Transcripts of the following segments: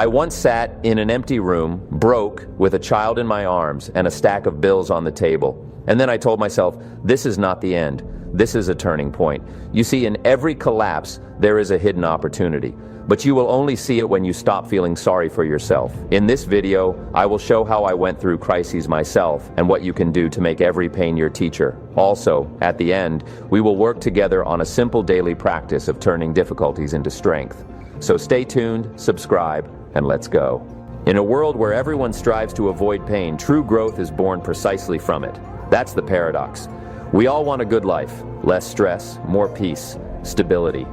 I once sat in an empty room, broke, with a child in my arms and a stack of bills on the table. And then I told myself, this is not the end. This is a turning point. You see, in every collapse, there is a hidden opportunity. But you will only see it when you stop feeling sorry for yourself. In this video, I will show how I went through crises myself and what you can do to make every pain your teacher. Also, at the end, we will work together on a simple daily practice of turning difficulties into strength. So stay tuned, subscribe, and let's go. In a world where everyone strives to avoid pain, true growth is born precisely from it. That's the paradox. We all want a good life, less stress, more peace, stability.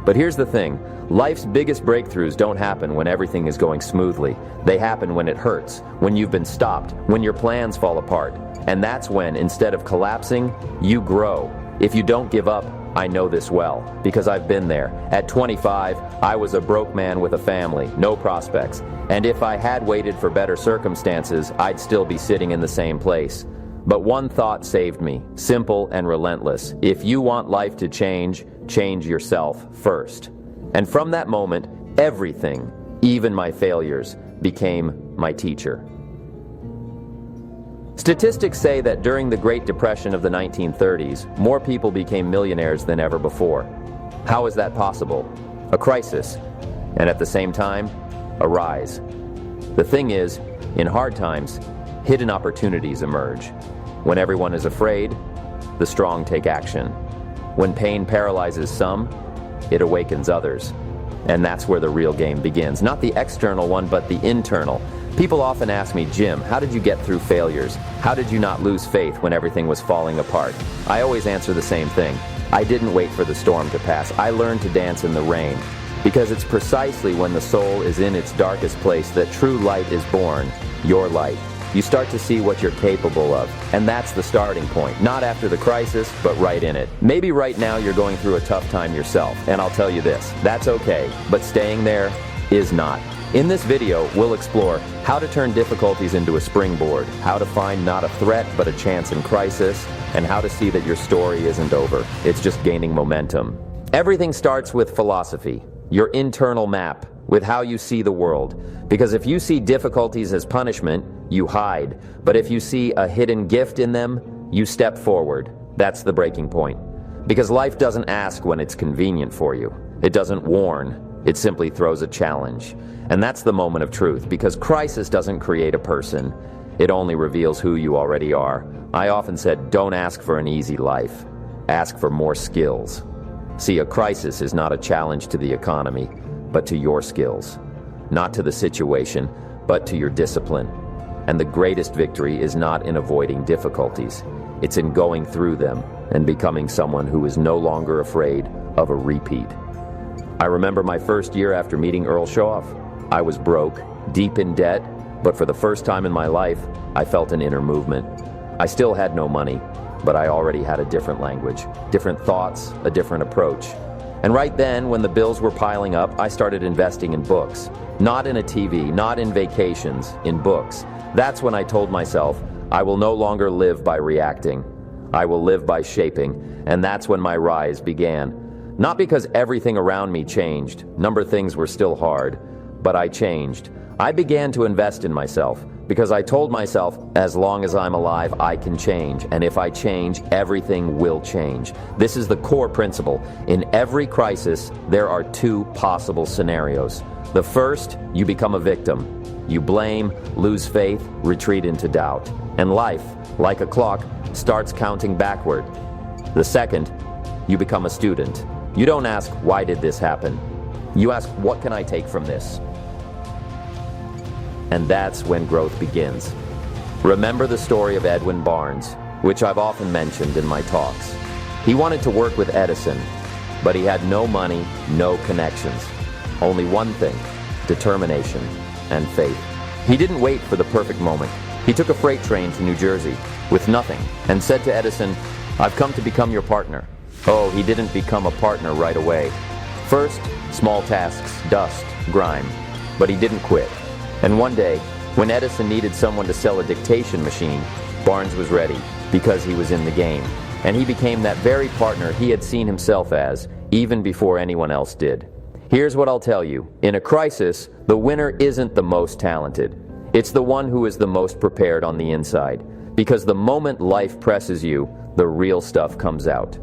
But here's the thing, life's biggest breakthroughs don't happen when everything is going smoothly. They happen when it hurts, when you've been stopped, when your plans fall apart. And that's when, instead of collapsing, you grow. If you don't give up, I know this well, because I've been there. At 25, I was a broke man with a family, no prospects. And if I had waited for better circumstances, I'd still be sitting in the same place. But one thought saved me, simple and relentless. If you want life to change, change yourself first. And from that moment, everything, even my failures, became my teacher. Statistics say that during the Great Depression of the 1930s, more people became millionaires than ever before. How is that possible? A crisis, and at the same time, a rise. The thing is, in hard times, hidden opportunities emerge. When everyone is afraid, the strong take action. When pain paralyzes some, it awakens others. And that's where the real game begins. Not the external one, but the internal. People often ask me, Jim, how did you get through failures? How did you not lose faith when everything was falling apart? I always answer the same thing. I didn't wait for the storm to pass. I learned to dance in the rain. Because it's precisely when the soul is in its darkest place that true light is born, your light. You start to see what you're capable of. And that's the starting point. Not after the crisis, but right in it. Maybe right now you're going through a tough time yourself. And I'll tell you this, that's okay. But staying there is not. In this video, we'll explore how to turn difficulties into a springboard, how to find not a threat but a chance in crisis, and how to see that your story isn't over. It's just gaining momentum. Everything starts with philosophy, your internal map, with how you see the world. Because if you see difficulties as punishment, you hide. But if you see a hidden gift in them, you step forward. That's the breaking point. Because life doesn't ask when it's convenient for you. It doesn't warn. It simply throws a challenge. And that's the moment of truth, because crisis doesn't create a person. It only reveals who you already are. I often said, don't ask for an easy life. Ask for more skills. See, a crisis is not a challenge to the economy, but to your skills. Not to the situation, but to your discipline. And the greatest victory is not in avoiding difficulties. It's in going through them and becoming someone who is no longer afraid of a repeat. I remember my first year after meeting Earl Shoaff. I was broke, deep in debt, but for the first time in my life, I felt an inner movement. I still had no money, but I already had a different language, different thoughts, a different approach. And right then, when the bills were piling up, I started investing in books. Not in a TV, not in vacations, in books. That's when I told myself, I will no longer live by reacting. I will live by shaping, and that's when my rise began. Not because everything around me changed. Things were still hard. But I changed. I began to invest in myself because I told myself, as long as I'm alive, I can change. And if I change, everything will change. This is the core principle. In every crisis, there are two possible scenarios. The first, you become a victim. You blame, lose faith, retreat into doubt. And life, like a clock, starts counting backward. The second, you become a student. You don't ask, why did this happen? You ask, what can I take from this? And that's when growth begins. Remember the story of Edwin Barnes, which I've often mentioned in my talks. He wanted to work with Edison, but he had no money, no connections. Only one thing, determination and faith. He didn't wait for the perfect moment. He took a freight train to New Jersey with nothing and said to Edison, I've come to become your partner. Oh, he didn't become a partner right away. First, small tasks, dust, grime. But he didn't quit. And one day, when Edison needed someone to sell a dictation machine, Barnes was ready, because he was in the game. And he became that very partner he had seen himself as, even before anyone else did. Here's what I'll tell you. In a crisis, the winner isn't the most talented. It's the one who is the most prepared on the inside. Because the moment life presses you, the real stuff comes out.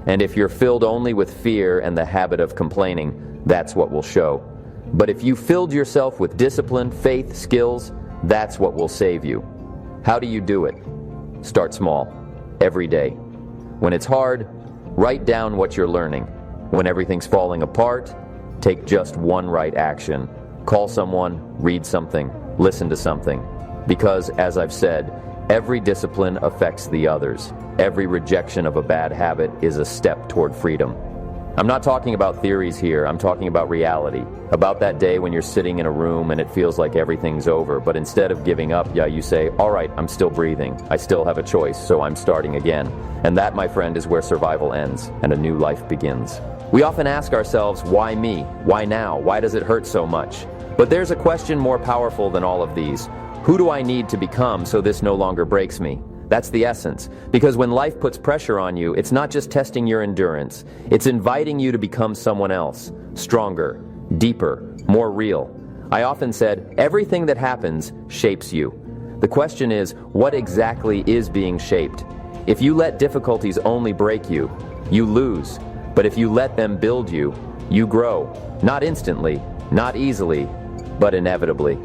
And if you're filled only with fear and the habit of complaining, that's what will show. But if you filled yourself with discipline, faith, skills, that's what will save you. How do you do it? Start small, every day. When it's hard, write down what you're learning. When everything's falling apart, take just one right action. Call someone, read something, listen to something. Because, as I've said, every discipline affects the others. Every rejection of a bad habit is a step toward freedom. I'm not talking about theories here, I'm talking about reality. About that day when you're sitting in a room and it feels like everything's over, but instead of giving up, you say, all right, I'm still breathing. I still have a choice, so I'm starting again. And that, my friend, is where survival ends and a new life begins. We often ask ourselves, why me? Why now? Why does it hurt so much? But there's a question more powerful than all of these. Who do I need to become so this no longer breaks me? That's the essence. Because when life puts pressure on you, it's not just testing your endurance. It's inviting you to become someone else. Stronger, deeper, more real. I often said, everything that happens shapes you. The question is, what exactly is being shaped? If you let difficulties only break you, you lose. But if you let them build you, you grow. Not instantly, not easily, but inevitably.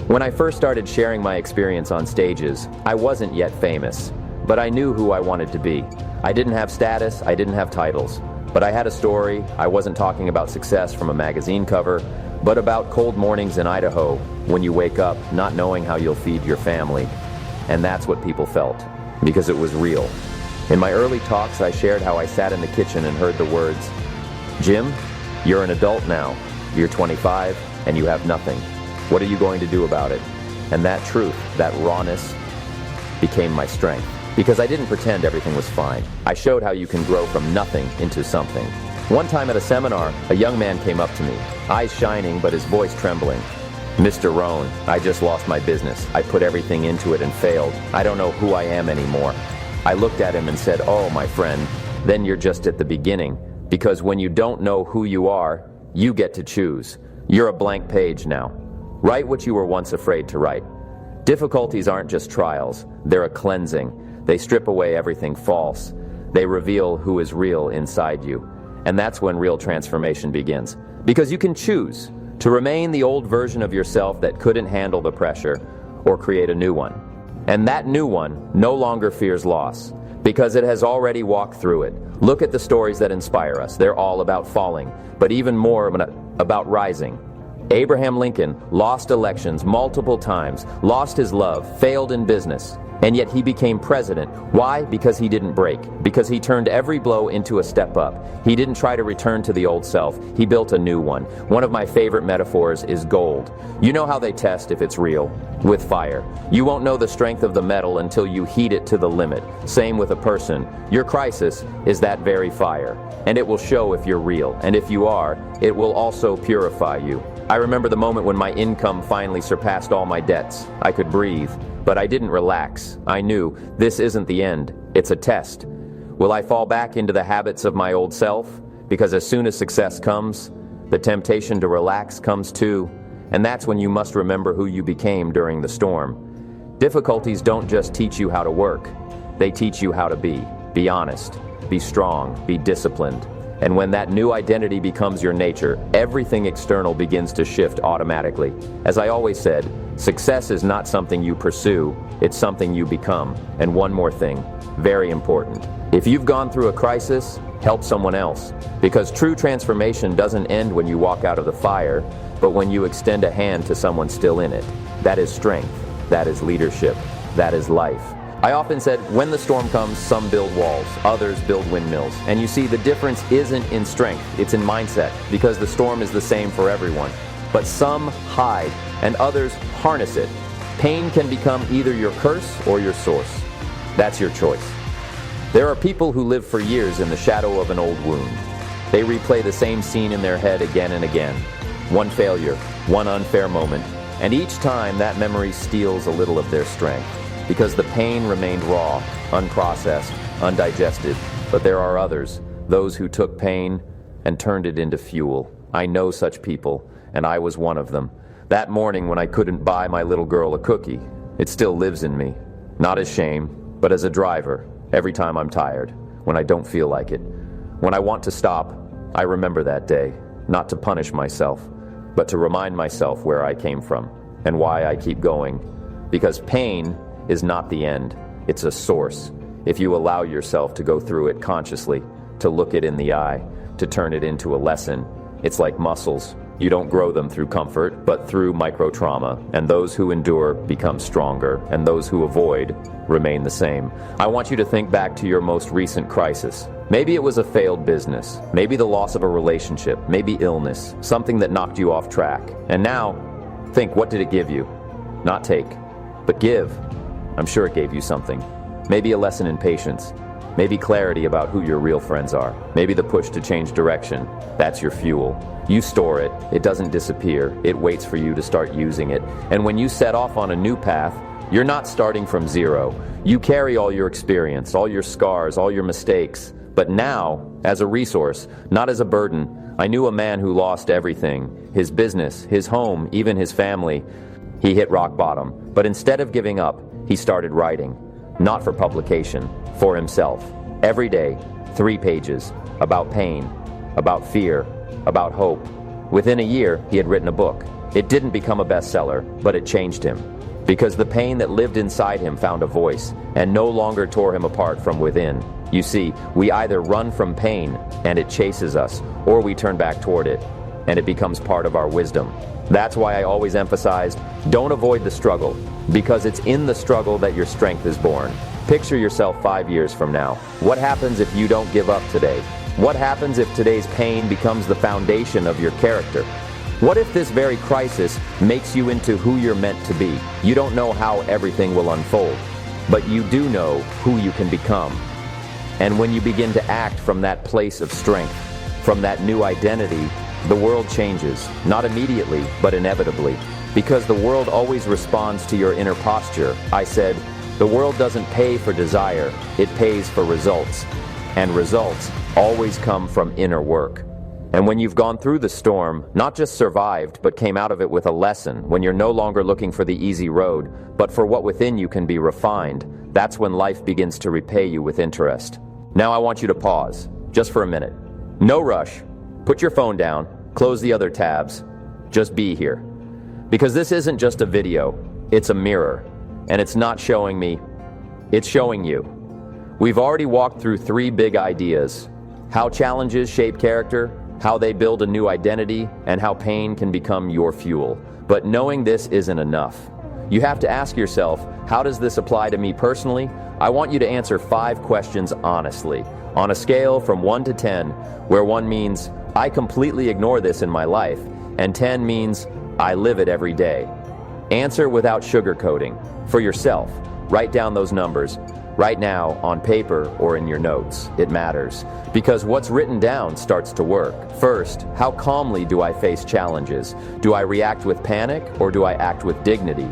When I first started sharing my experience on stages, I wasn't yet famous, but I knew who I wanted to be. I didn't have status, I didn't have titles, but I had a story. I wasn't talking about success from a magazine cover, but about cold mornings in Idaho when you wake up not knowing how you'll feed your family. And that's what people felt, because it was real. In my early talks, I shared how I sat in the kitchen and heard the words, "Jim, you're an adult now. You're 25 and you have nothing. What are you going to do about it?" And that truth, that rawness, became my strength. Because I didn't pretend everything was fine. I showed how you can grow from nothing into something. One time at a seminar, a young man came up to me, eyes shining but his voice trembling. "Mr. Rohn, I just lost my business. I put everything into it and failed. I don't know who I am anymore." I looked at him and said, "Oh, my friend, then you're just at the beginning. Because when you don't know who you are, you get to choose. You're a blank page now. Write what you were once afraid to write." Difficulties aren't just trials, they're a cleansing. They strip away everything false. They reveal who is real inside you. And that's when real transformation begins. Because you can choose to remain the old version of yourself that couldn't handle the pressure, or create a new one. And that new one no longer fears loss, because it has already walked through it. Look at the stories that inspire us. They're all about falling, but even more about rising. Abraham Lincoln lost elections multiple times, lost his love, failed in business, and yet he became president. Why? Because he didn't break. Because he turned every blow into a step up. He didn't try to return to the old self. He built a new one. One of my favorite metaphors is gold. You know how they test if it's real? With fire. You won't know the strength of the metal until you heat it to the limit. Same with a person. Your crisis is that very fire, and it will show if you're real. And if you are, it will also purify you. I remember the moment when my income finally surpassed all my debts. I could breathe, but I didn't relax. I knew this isn't the end. It's a test. Will I fall back into the habits of my old self? Because as soon as success comes, the temptation to relax comes too. And that's when you must remember who you became during the storm. Difficulties don't just teach you how to work. They teach you how to be. Be honest, be strong, be disciplined. And when that new identity becomes your nature, everything external begins to shift automatically. As I always said, success is not something you pursue, it's something you become. And one more thing, very important. If you've gone through a crisis, help someone else. Because true transformation doesn't end when you walk out of the fire, but when you extend a hand to someone still in it. That is strength, that is leadership, that is life. I often said, when the storm comes, some build walls, others build windmills. And you see, the difference isn't in strength, it's in mindset, because the storm is the same for everyone. But some hide, and others harness it. Pain can become either your curse or your source. That's your choice. There are people who live for years in the shadow of an old wound. They replay the same scene in their head again and again. One failure, one unfair moment, and each time that memory steals a little of their strength. Because the pain remained raw, unprocessed, undigested. But there are others, those who took pain and turned it into fuel. I know such people, and I was one of them. That morning when I couldn't buy my little girl a cookie, it still lives in me. Not as shame, but as a driver, every time I'm tired, when I don't feel like it. When I want to stop, I remember that day, not to punish myself, but to remind myself where I came from and why I keep going. Because pain is not the end, it's a source. If you allow yourself to go through it consciously, to look it in the eye, to turn it into a lesson, it's like muscles. You don't grow them through comfort, but through micro-trauma, and those who endure become stronger, and those who avoid remain the same. I want you to think back to your most recent crisis. Maybe it was a failed business, maybe the loss of a relationship, maybe illness, something that knocked you off track. And now, think, what did it give you? Not take, but give. I'm sure it gave you something. Maybe a lesson in patience. Maybe clarity about who your real friends are. Maybe the push to change direction. That's your fuel. You store it. It doesn't disappear. It waits for you to start using it. And when you set off on a new path, you're not starting from zero. You carry all your experience, all your scars, all your mistakes. But now, as a resource, not as a burden. I knew a man who lost everything. His business, his home, even his family. He hit rock bottom. But instead of giving up, he started writing. Not for publication, for himself. Every day, 3 pages, about pain, about fear, about hope. Within a year, he had written a book. It didn't become a bestseller, but it changed him. Because the pain that lived inside him found a voice, and no longer tore him apart from within. You see, we either run from pain, and it chases us, or we turn back toward it, and it becomes part of our wisdom. That's why I always emphasized, don't avoid the struggle, because it's in the struggle that your strength is born. Picture yourself 5 years from now. What happens if you don't give up today? What happens if today's pain becomes the foundation of your character? What if this very crisis makes you into who you're meant to be? You don't know how everything will unfold, but you do know who you can become. And when you begin to act from that place of strength, from that new identity, the world changes, not immediately, but inevitably. Because the world always responds to your inner posture. I said, the world doesn't pay for desire, it pays for results. And results always come from inner work. And when you've gone through the storm, not just survived, but came out of it with a lesson, when you're no longer looking for the easy road, but for what within you can be refined, that's when life begins to repay you with interest. Now I want you to pause, just for a minute. No rush. Put your phone down, close the other tabs, just be here. Because this isn't just a video, it's a mirror. And it's not showing me, it's showing you. We've already walked through 3 big ideas. How challenges shape character, how they build a new identity, and how pain can become your fuel. But knowing this isn't enough. You have to ask yourself, how does this apply to me personally? I want you to answer 5 questions honestly, on a scale from 1 to 10, where 1 means, I completely ignore this in my life, and 10 means, I live it every day. Answer without sugarcoating. For yourself, write down those numbers. Right now, on paper or in your notes. It matters. Because what's written down starts to work. First, how calmly do I face challenges? Do I react with panic or do I act with dignity?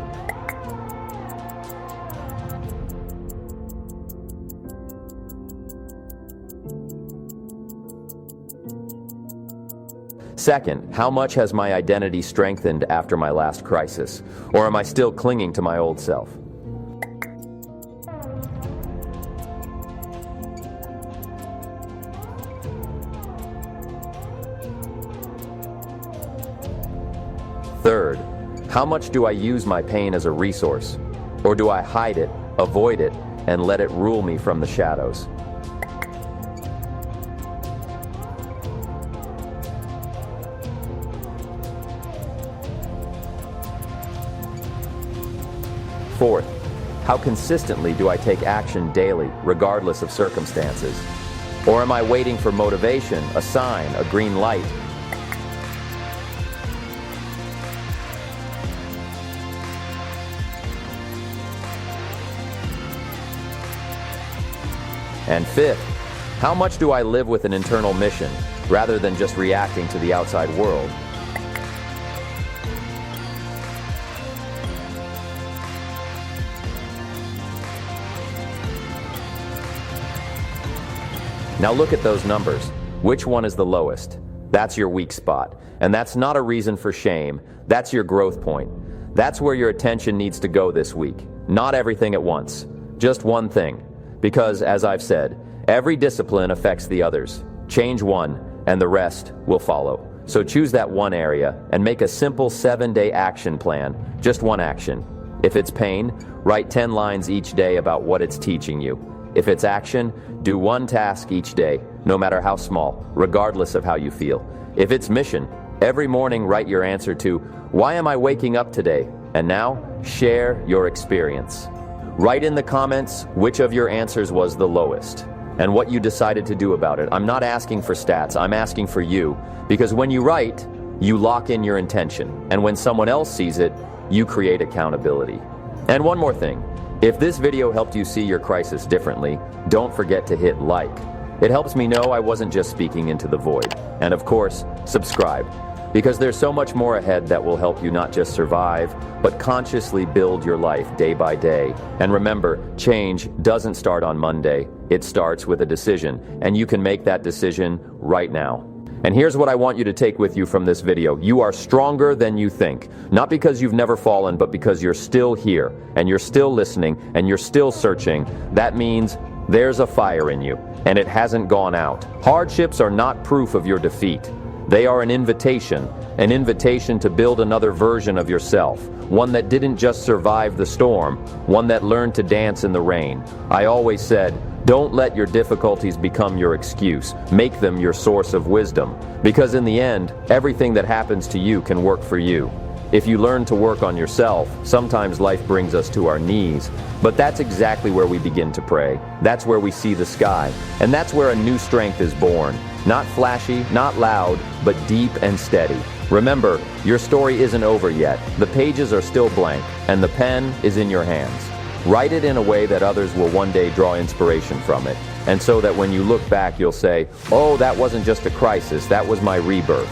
Second, how much has my identity strengthened after my last crisis? Or am I still clinging to my old self? Third, how much do I use my pain as a resource? Or do I hide it, avoid it, and let it rule me from the shadows? Fourth, how consistently do I take action daily, regardless of circumstances? Or am I waiting for motivation, a sign, a green light? And fifth, how much do I live with an internal mission, rather than just reacting to the outside world? Now look at those numbers. Which one is the lowest? That's your weak spot. And that's not a reason for shame. That's your growth point. That's where your attention needs to go this week. Not everything at once. Just one thing. Because, as I've said, every discipline affects the others. Change one, and the rest will follow. So choose that one area and make a simple 7-day action plan. Just one action. If it's pain, write 10 lines each day about what it's teaching you. If it's action, do one task each day, no matter how small, regardless of how you feel. If it's mission, every morning write your answer to, "Why am I waking up today?" And now, share your experience. Write in the comments which of your answers was the lowest and what you decided to do about it. I'm not asking for stats, I'm asking for you. Because when you write, you lock in your intention. And when someone else sees it, you create accountability. And one more thing. If this video helped you see your crisis differently, don't forget to hit like. It helps me know I wasn't just speaking into the void. And of course, subscribe. Because there's so much more ahead that will help you not just survive, but consciously build your life day by day. And remember, change doesn't start on Monday. It starts with a decision, and you can make that decision right now. And here's what I want you to take with you from this video. You are stronger than you think. Not because you've never fallen, but because you're still here, and you're still listening, and you're still searching. That means there's a fire in you, and it hasn't gone out. Hardships are not proof of your defeat. They are an invitation to build another version of yourself, one that didn't just survive the storm, one that learned to dance in the rain. I always said, don't let your difficulties become your excuse. Make them your source of wisdom. Because in the end, everything that happens to you can work for you. If you learn to work on yourself, sometimes life brings us to our knees. But that's exactly where we begin to pray. That's where we see the sky. And that's where a new strength is born. Not flashy, not loud, but deep and steady. Remember, your story isn't over yet. The pages are still blank, and the pen is in your hands. Write it in a way that others will one day draw inspiration from it. And so that when you look back, you'll say, oh, that wasn't just a crisis, that was my rebirth.